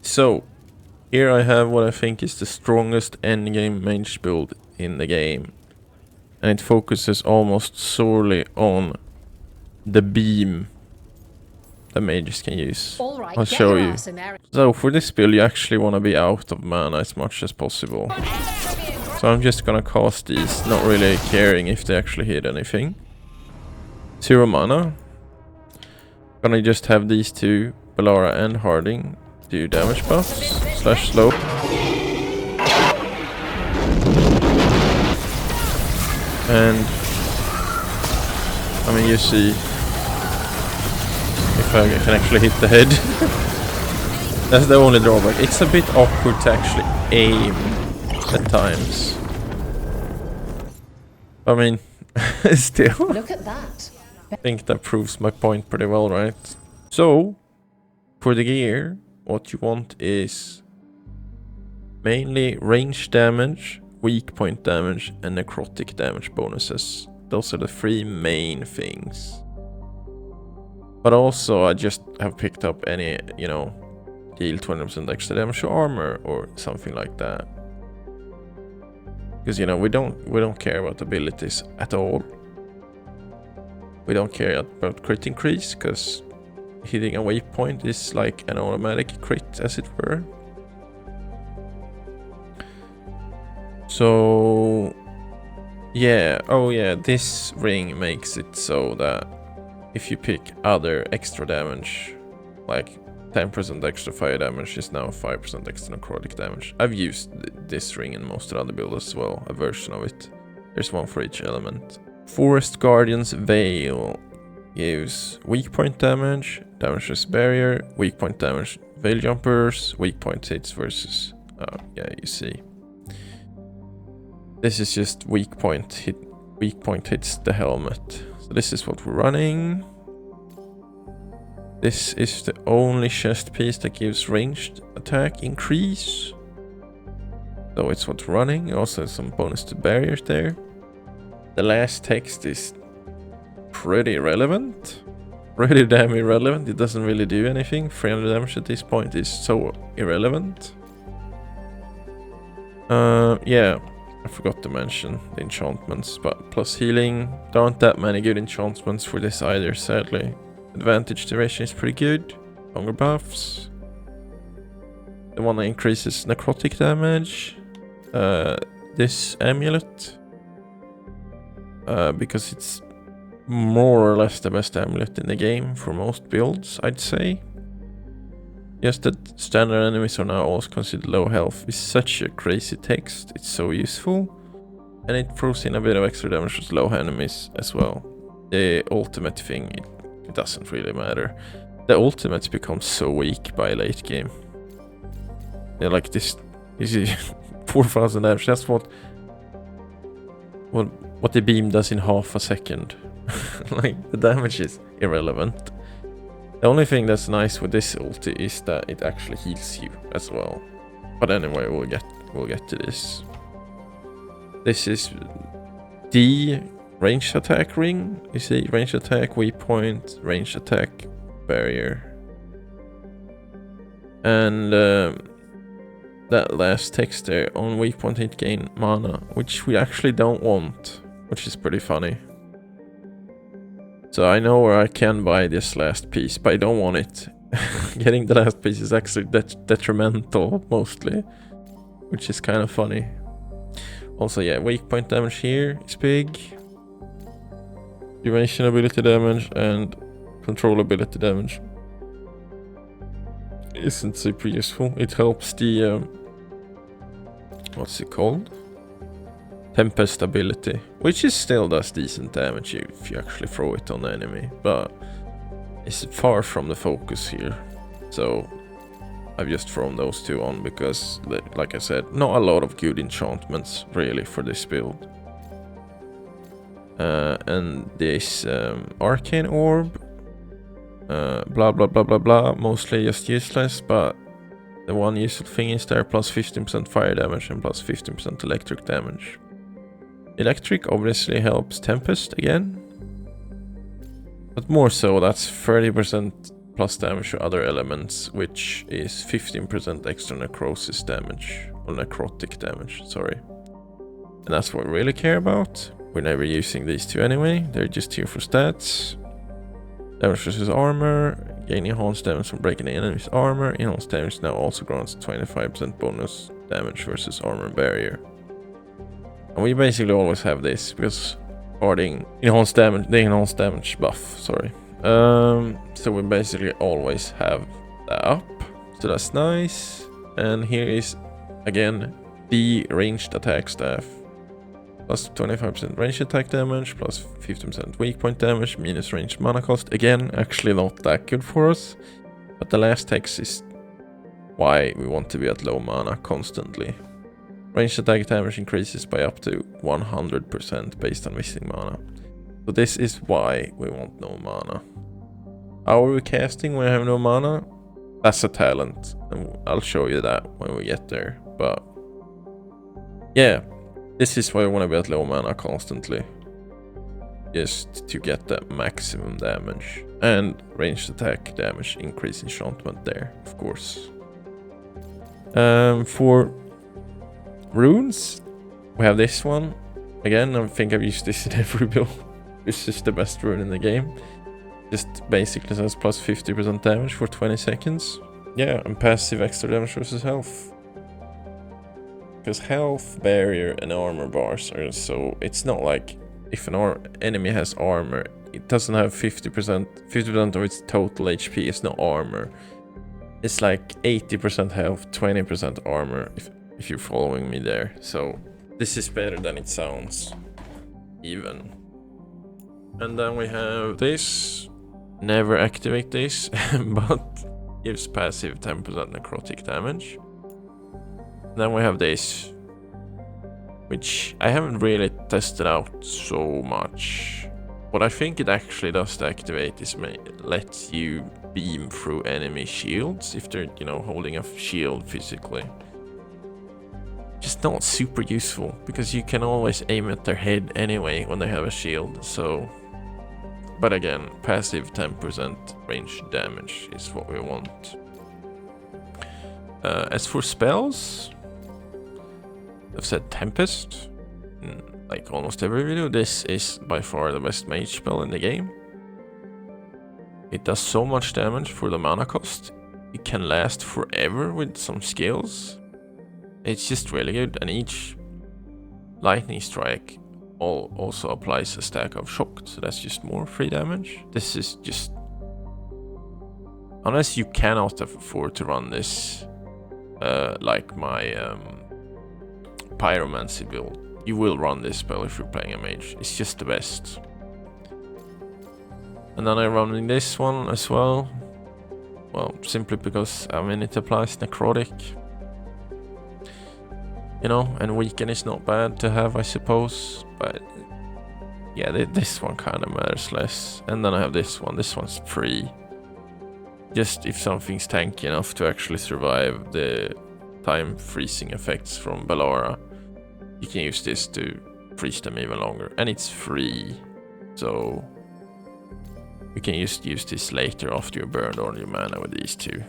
So, here I have what I think is the strongest endgame mage build in the game. And it focuses almost solely on the beam the mages can use. Right, I'll show you. So for this build you actually want to be out of mana as much as possible. So I'm just gonna cast these, not really caring if they actually hit anything. 0 mana. Gonna just have these two, Bellara and Harding, do damage buffs / slow. And I mean, you see if I can actually hit the head. That's the only drawback. It's a bit awkward to actually aim at times. I mean, still. Look at that. I think that proves my point pretty well, right? So, for the gear, what you want is mainly range damage, weak point damage, and necrotic damage bonuses. Those are the 3 main things. But also, I just have picked up any, you know, deal 20% extra damage to armor or something like that. Because, you know, we don't care about abilities at all. We don't care about crit increase, because hitting a waypoint is like an automatic crit, as it were. So, yeah, oh yeah, this ring makes it so that if you pick other extra damage, like 10% extra fire damage is now 5% extra necrotic damage. I've used this ring in most of the other builds as well, a version of it. There's one for each element. Forest Guardian's Veil gives weak point damage, damages barrier, weak point damage, veil jumpers, weak point hits versus... yeah, you see. This is just weak point hits the helmet. So this is what we're running. This is the only chest piece that gives ranged attack increase. So it's what's running. Also some bonus to barriers there. The last text is pretty relevant. Pretty damn irrelevant. It doesn't really do anything. 300 damage at this point is so irrelevant. Yeah, I forgot to mention the enchantments, but plus healing. There aren't that many good enchantments for this either, sadly. Advantage duration is pretty good. Longer buffs. The one that increases necrotic damage. This amulet. Because it's more or less the best amulet in the game for most builds, I'd say. Just that standard enemies are now also considered low health is such a crazy text. It's so useful. And it throws in a bit of extra damage with low enemies as well. The ultimate thing, it doesn't really matter. The ultimates become so weak by late game. They're like this, you see, 4,000 damage. That's what the beam does in half a second. Like, the damage is irrelevant. The only thing that's nice with this ulti is that it actually heals you as well. But anyway, we'll get to this. This is the range attack ring. You see, range attack, weak point, range attack, barrier. And that last text there, on weak point hit gain mana, which we actually don't want, which is pretty funny. So I know where I can buy this last piece, but I don't want it. Getting the last piece is actually detrimental, mostly, which is kind of funny. Also, yeah, weak point damage here is big. Duration ability damage and control ability damage isn't super useful. It helps the what's it called? Tempest ability, which is still does decent damage if you actually throw it on the enemy, but it's far from the focus here. So I've just thrown those two on because, like I said, not a lot of good enchantments really for this build. And this arcane orb, blah blah blah blah blah, mostly just useless, but the one useful thing is there, plus 15% fire damage and plus 15% electric damage. Electric obviously helps Tempest again, but more so that's 30% plus damage to other elements, which is 15% extra necrosis damage, or necrotic damage, sorry. And that's what we really care about. We're never using these two anyway, they're just here for stats. Damage versus armor, gain enhanced damage from breaking the enemy's armor. Enhanced damage now also grants 25% bonus damage versus armor barrier. And we basically always have this, because guarding enhanced damage, the enhanced damage buff, sorry. So we basically always have that up, so that's nice. And here is again the ranged attack staff, plus 25% ranged attack damage, plus 15% weak point damage, minus ranged mana cost. Again, actually not that good for us, but the last text is why we want to be at low mana constantly. Ranged attack damage increases by up to 100% based on missing mana. So this is why we want no mana. How are we casting when we have no mana? That's a talent, and I'll show you that when we get there. But yeah, this is why we want to be at low mana constantly, just to get the maximum damage. And ranged attack damage increase enchantment there, of course. For runes, we have this one. Again, I think I've used this in every build. This is the best rune in the game. Just basically says plus 50% damage for 20 seconds. Yeah, and passive extra damage versus health. Because health, barrier, and armor bars are so... It's not like if an enemy has armor, it doesn't have 50% of its total HP is not armor. It's like 80% health, 20% armor, if you're following me there. So this is better than it sounds, even. And then we have this. Never activate this, but gives passive 10% necrotic damage. Then we have this, which I haven't really tested out so much. What I think it actually does to activate is lets you beam through enemy shields if they're, you know, holding a shield physically. Just not super useful, because you can always aim at their head anyway when they have a shield, so... But again, passive 10% range damage is what we want. As for spells, I've said Tempest in like almost every video. This is by far the best mage spell in the game. It does so much damage for the mana cost. It can last forever with some skills. It's just really good, and each lightning strike also applies a stack of shock, so that's just more free damage. This is just... Unless you cannot afford to run this, like my pyromancy build, you will run this spell if you're playing a mage. It's just the best. And then I'm running this one as well. Well, simply because, I mean, it applies necrotic. You know, and weaken is not bad to have, I suppose. But yeah, this one kind of matters less. And then I have this one. This one's free. Just if something's tanky enough to actually survive the time freezing effects from Bellara, you can use this to freeze them even longer. And it's free. So you can just use this later after you burned all your mana with these two.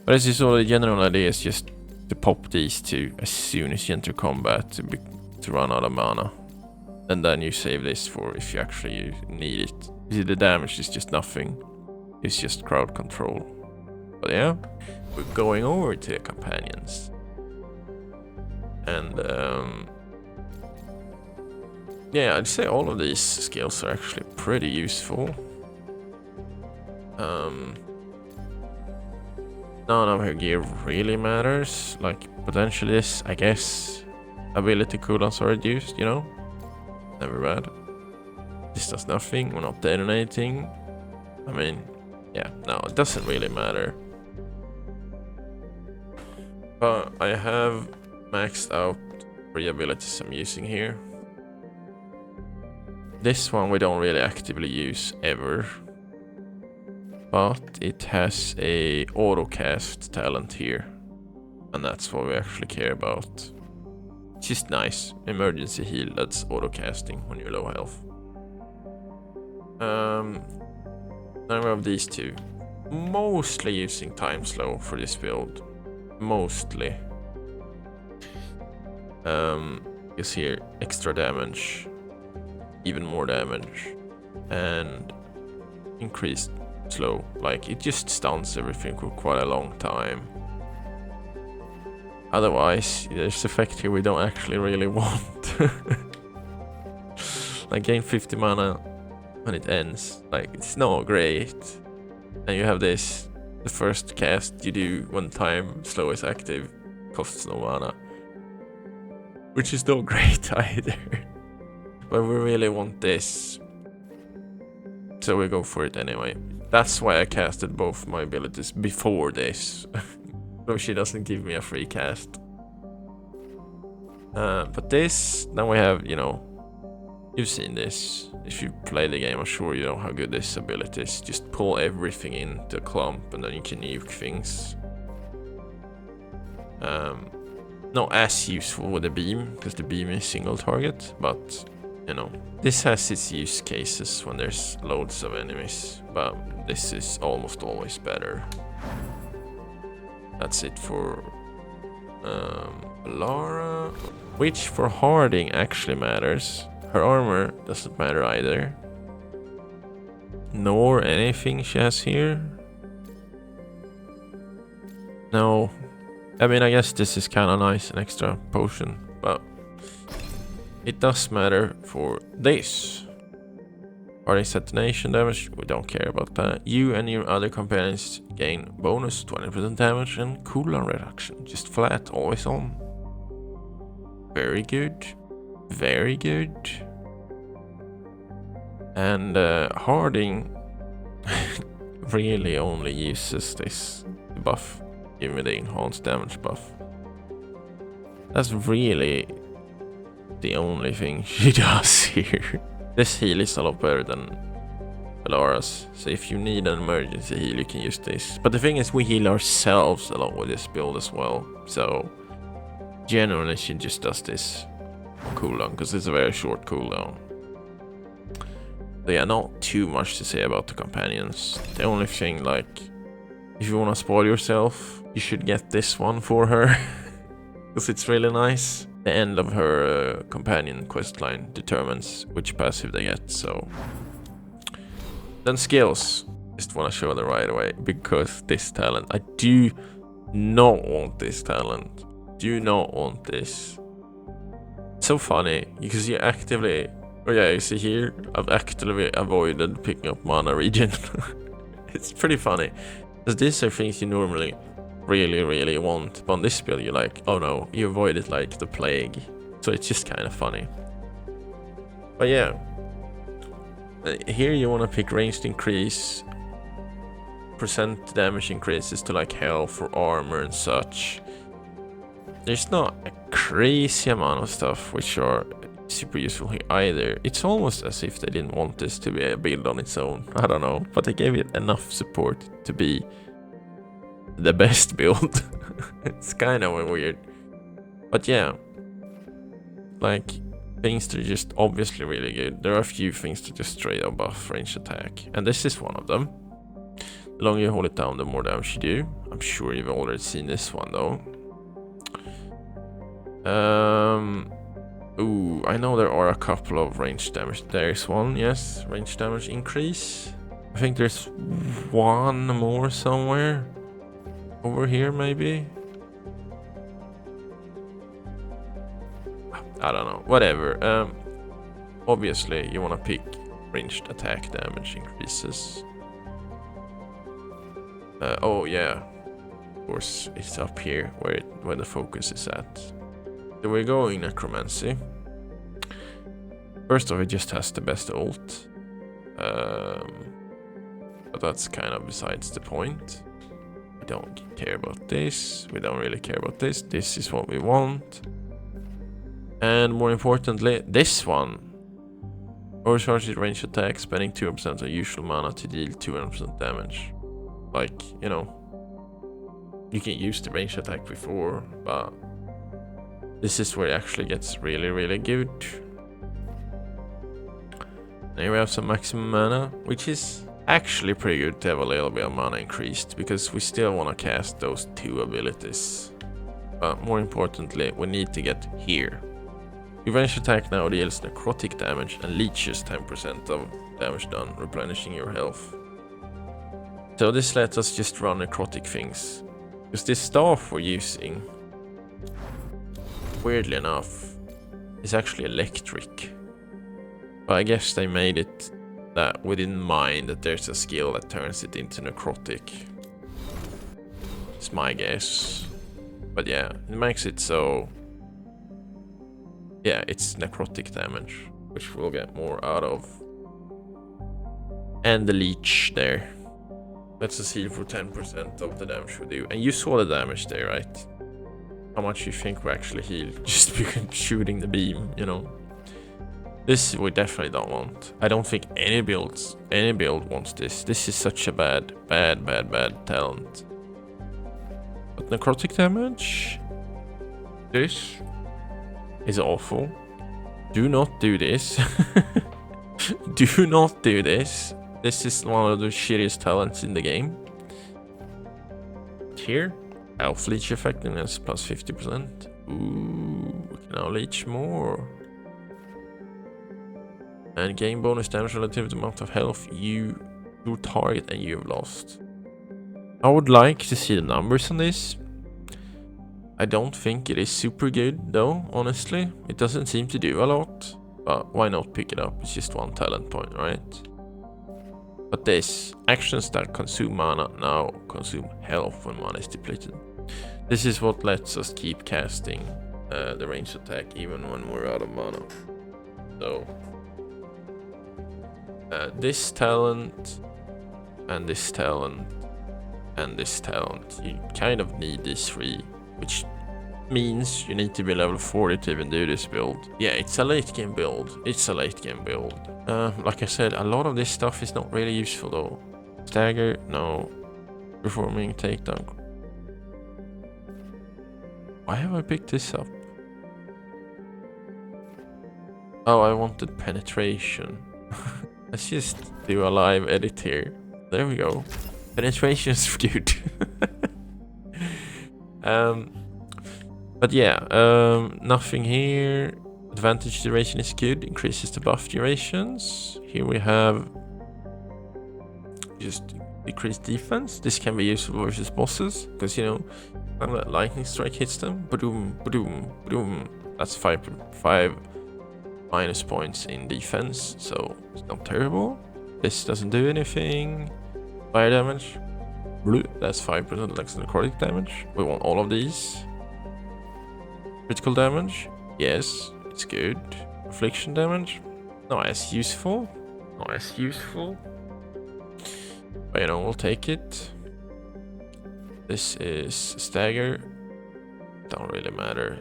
But as you saw, the general idea is just to pop these two as soon as you enter combat to run out of mana. And then you save this for if you actually need it. You see, the damage is just nothing. It's just crowd control. But yeah, we're going over to the companions. And yeah, I'd say all of these skills are actually pretty useful. None of her gear really matters. Like, potentially this, I guess, ability cooldowns are reduced, you know? Never bad. This does nothing, we're not detonating. I mean, yeah, no, it doesn't really matter. But I have maxed out 3 abilities I'm using here. This one we don't really actively use ever. But it has a auto-cast talent here. And that's what we actually care about. It's just nice. Emergency heal, that's auto-casting when you're low health. Then we have these two. Mostly using time slow for this build. Mostly. Because here, extra damage. Even more damage. And increased slow. Like, it just stuns everything for quite a long time. Otherwise, there's effect here we don't actually really want. Like, gain 50 mana when it ends. Like, it's not great. And you have this, the first cast you do when time slow is active costs no mana. Which is not great either. But we really want this. So we go for it anyway. That's why I casted both my abilities before this. So she doesn't give me a free cast. But this, then we have, you know, you've seen this. If you play the game, I'm sure you know how good this ability is. Just pull everything into a clump and then you can nuke things. Not as useful with the beam, because the beam is single target, but you know, this has its use cases when there's loads of enemies, but this is almost always better. That's it for Lara, which for Harding actually matters. Her armor doesn't matter either, nor anything she has here. No, I mean, I guess this is kind of nice, an extra potion, but it does matter for this. Harding detonation damage, we don't care about that. You and your other companions gain bonus 20% damage and cooldown reduction. Just flat, always on. Very good. Very good. And Harding really only uses this buff. Give me the enhanced damage buff. That's really the only thing she does here. This heal is a lot better than Lara's, so if you need an emergency heal you can use this. But the thing is, we heal ourselves a lot with this build as well, so generally she just does this cooldown because it's a very short cooldown. So yeah, not too much to say about the companions. The only thing, like, if you want to spoil yourself, you should get this one for her because it's really nice. The end of her companion questline determines which passive they get, so. Then skills. Just want to show them right away, because this talent, I do not want this talent. Do not want this. So funny, because you actively, oh yeah, you see here, I've actively avoided picking up mana regen. It's pretty funny, because these are things you normally really want, but on this build you're like, oh no, you avoid it like the plague. So it's just kind of funny. But yeah, here you want to pick ranged increase, percent damage increases to like health or armor and such. There's not a crazy amount of stuff which are super useful here either. It's almost as if they didn't want this to be a build on its own. I don't know, but they gave it enough support to be the best build. It's kind of weird, but yeah, like, things that are just obviously really good. There are a few things that just straight up buff range attack, and this is one of them. The longer you hold it down, the more damage you do. I'm sure you've already seen this one though. Ooh, I know there are a couple of range damage. There's one, yes, range damage increase. I think there's one more somewhere. Over here, maybe? I don't know. Whatever. Obviously, you want to pick ranged attack damage increases. Oh, yeah. Of course, it's up here where the focus is at. So we're going Necromancy. First off, it just has the best ult. But that's kind of besides the point. We don't care about this. We don't really care about this. This is what we want. And more importantly, this one. Overcharges range attack, spending 2% of usual mana to deal 200% damage. Like, you know, you can use the range attack before, but this is where it actually gets really good. Here we have some maximum mana, which is actually pretty good to have a little bit of mana increased, because we still want to cast those 2 abilities. But more importantly, we need to get here. Your ranged attack now deals necrotic damage and leeches 10% of damage done, replenishing your health. So this lets us just run necrotic things. Because this staff we're using, weirdly enough, is actually electric. But I guess they made it that we didn't mind that there's a skill that turns it into necrotic. It's my guess. But yeah, it makes it so... yeah, it's necrotic damage, which we'll get more out of. And the leech there. Let's just heal for 10% of the damage we do. And you saw the damage there, right? How much you think we actually heal just because shooting the beam, you know? This we definitely don't want. I don't think any build wants this. This is such a bad talent. But necrotic damage? This is awful. Do not do this. Do not do this. This is one of the shittiest talents in the game. Here, health leech effectiveness plus 50%. Ooh, we can now leech more. And gain bonus damage relative to the amount of health your target and you have lost. I would like to see the numbers on this. I don't think it is super good though, honestly. It doesn't seem to do a lot. But why not pick it up? It's just 1 talent point, right? But this, actions that consume mana now consume health when mana is depleted. This is what lets us keep casting the ranged attack even when we're out of mana. So this talent and this talent and this talent, you kind of need these 3, which means you need to be level 40 to even do this build. Yeah, it's a late game build. Like I said, a lot of this stuff is not really useful though. Stagger, no. Performing takedown. Why have I picked this up? Oh, I wanted penetration. Let's just do a live edit here. There we go. Penetration's good. But yeah, nothing here. Advantage duration is good, increases the buff durations. Here we have just decreased defense. This can be useful versus bosses, because you know, when that lightning strike hits them, boom, boom, boom. That's 5 minus points in defense, so it's not terrible. This doesn't do anything. Fire damage, blue. That's 5% less necrotic damage. We want all of these. Critical damage, yes. It's good. Affliction damage, not as useful. But you know, we'll take it. This is stagger. Don't really matter.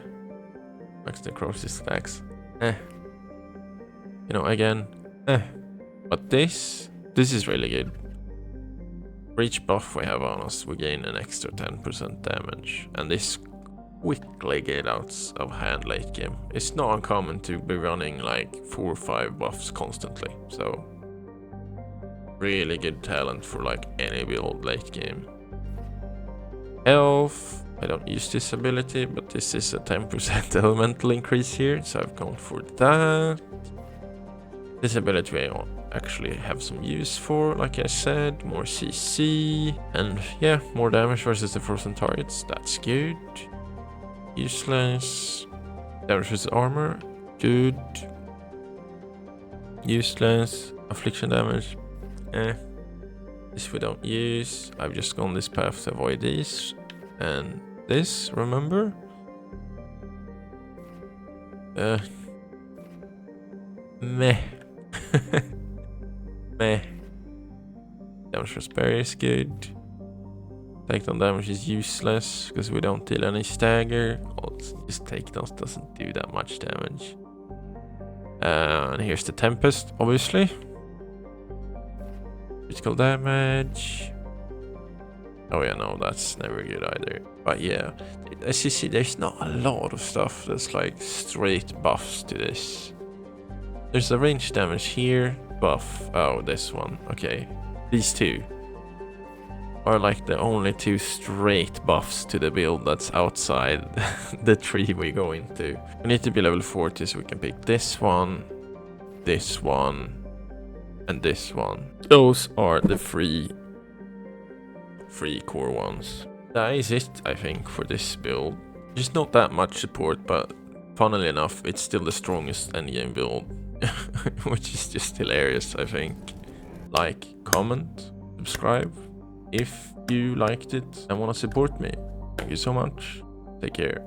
Max necrosis stacks. You know, again. But this is really good. For each buff we have on us, we gain an extra 10% damage. And this quickly get out of hand late game. It's not uncommon to be running like 4 or 5 buffs constantly, so really good talent for like any build late game. Health, I don't use this ability, but this is a 10% elemental increase here, so I've gone for that. This ability I actually have some use for, like I said, more CC, and yeah, more damage versus the frozen targets, that's good. Useless. Damage versus armor. Good. Useless. Affliction damage. This we don't use. I've just gone this path to avoid these. And this, remember? Meh. Meh. Damage versus berry is good. Takedown damage is useless because we don't deal any stagger. Just takedowns doesn't do that much damage. And here's the Tempest, obviously. Critical damage. Oh yeah, no, that's never good either. But yeah, as you see, there's not a lot of stuff that's like straight buffs to this. There's a range damage here, buff. Oh, this one. Okay. These two are like the only two straight buffs to the build that's outside the tree we go into. We need to be level 40 so we can pick this one, and this one. Those are the free core ones. That is it, I think, for this build. Just not that much support, but funnily enough, it's still the strongest endgame build, which is just hilarious, I think. Like, comment, subscribe if you liked it and want to support me. Thank you so much. Take care.